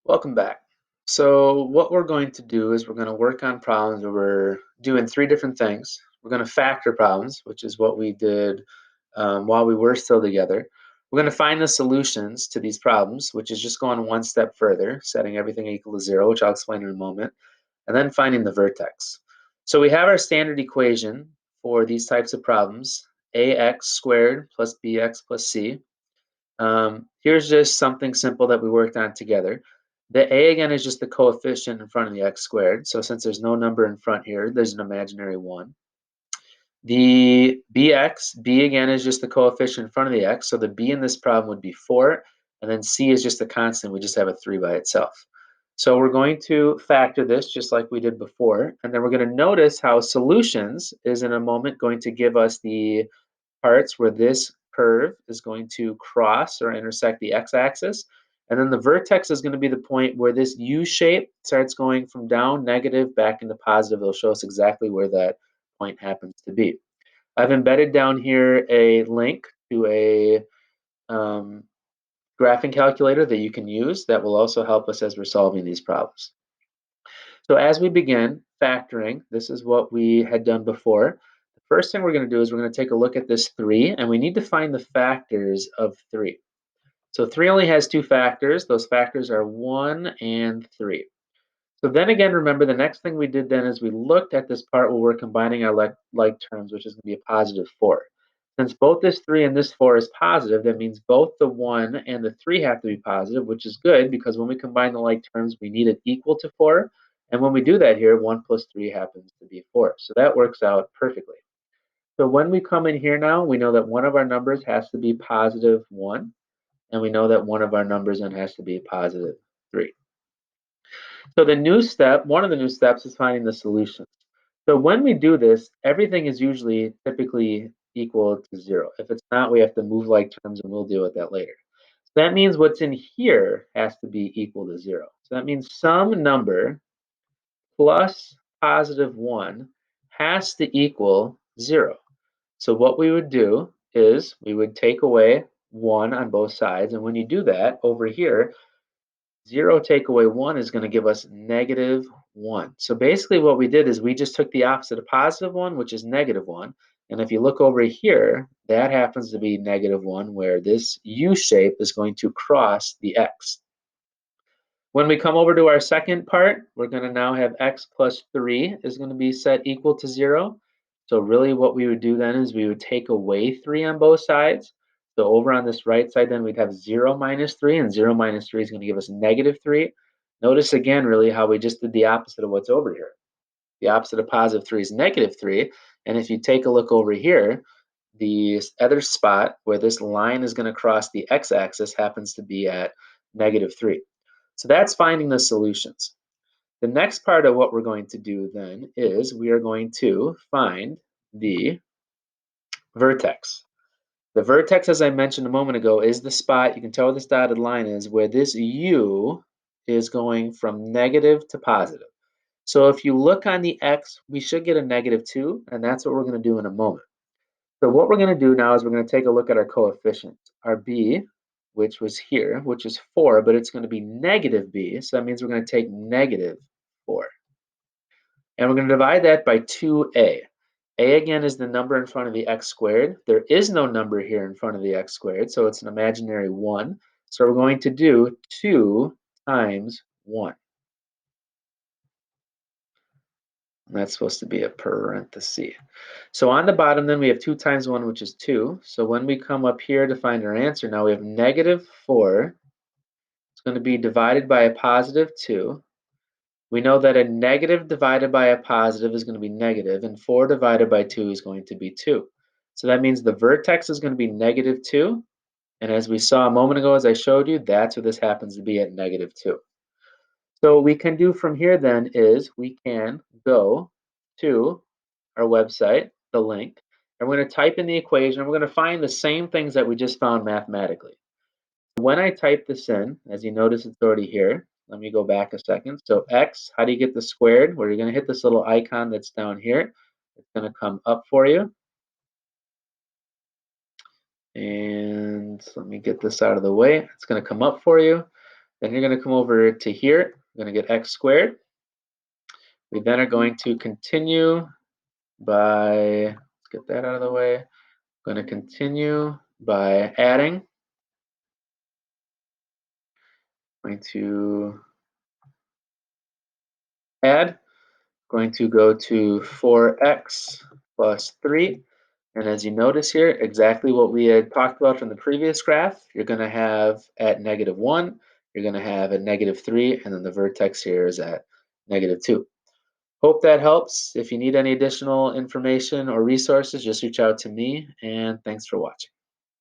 Welcome back. So what we're going to do is we're going to work on problems where we're doing three different things. We're going to factor problems, which is what we did while we were still together. We're going to find the solutions to these problems, which is just going one step further, setting everything equal to zero, which I'll explain in a moment, and then finding the vertex. So we have our standard equation for these types of problems, ax squared plus bx plus c. Here's just something simple that we worked on together. The a again is just the coefficient in front of the x squared. So since there's no number in front here, there's an imaginary 1. The bx, b again is just the coefficient in front of the x. So the b in this problem would be 4. And then c is just a constant. We just have a 3 by itself. So we're going to factor this just like we did before. And then we're going to notice how solutions is in a moment going to give us the parts where this curve is going to cross or intersect the x-axis. And then the vertex is going to be the point where this U shape starts going from down negative back into positive. It'll show us exactly where that point happens to be. I've embedded down here a link to a graphing calculator that you can use that will also help us as we're solving these problems. So as we begin factoring, this is what we had done before. The first thing we're going to do is we're going to take a look at this 3, and we need to find the factors of 3. So 3 only has 2 factors. Those factors are 1 and 3. So then again, remember the next thing we did then is we looked at this part where we're combining our like terms, which is going to be a positive 4. Since both this 3 and this 4 is positive, that means both the 1 and the 3 have to be positive, which is good because when we combine the like terms, we need it equal to 4. And when we do that here, 1 plus 3 happens to be 4. So that works out perfectly. So when we come in here now, we know that one of our numbers has to be positive 1, and we know that one of our numbers then has to be positive 3. So the new step, one of the new steps is finding the solutions. So when we do this, everything is usually typically equal to 0. If it's not, we have to move like terms, and we'll deal with that later. So that means what's in here has to be equal to 0. So that means some number plus positive 1 has to equal 0. So what we would do is we would take away 1 on both sides. And when you do that over here, 0 take away 1 is going to give us negative 1. So basically what we did is we just took the opposite of positive 1, which is negative 1. And if you look over here, that happens to be negative 1, where this U shape is going to cross the x. When we come over to our second part, we're going to now have x plus 3 is going to be set equal to 0. So really what we would do then is we would take away 3 on both sides. So over on this right side then we'd have 0 minus 3, and 0 minus 3 is going to give us negative 3. Notice again really how we just did the opposite of what's over here. The opposite of positive 3 is negative 3. And if you take a look over here, the other spot where this line is going to cross the x-axis happens to be at negative 3. So that's finding the solutions. The next part of what we're going to do then is we are going to find the vertex. The vertex, as I mentioned a moment ago, is the spot, you can tell where this dotted line is, where this U is going from negative to positive. So if you look on the x, we should get a negative 2, and that's what we're going to do in a moment. So what we're going to do now is we're going to take a look at our coefficients. Our b, which was here, which is 4, but it's going to be negative b, so that means we're going to take negative 4. And we're going to divide that by 2a. A again is the number in front of the x squared. There is no number here in front of the x squared, so it's an imaginary 1. So we're going to do 2 times 1. And that's supposed to be a parenthesis. So on the bottom then we have 2 times 1, which is 2. So when we come up here to find our answer, now we have negative 4. It's going to be divided by a positive 2. We know that a negative divided by a positive is going to be negative, and 4 divided by 2 is going to be 2. So that means the vertex is going to be negative 2. And as we saw a moment ago, as I showed you, that's what this happens to be at negative 2. So what we can do from here then is we can go to our website, the link, and we're going to type in the equation. And we're going to find the same things that we just found mathematically. When I type this in, as you notice, it's already here. Let me go back a second. So x, how do you get the squared? Well, you're going to hit this little icon that's down here. It's going to come up for you. And let me get this out of the way. It's going to come up for you. Then you're going to come over to here. You're going to get x squared. We then are going to continue by, let's get that out of the way. Going to continue by adding. Going to add. Going to go to 4x plus 3. And as you notice here, exactly what we had talked about from the previous graph, you're going to have at -1, you're going to have at -3, and then the vertex here is at -2. Hope that helps. If you need any additional information or resources, just reach out to me, and thanks for watching.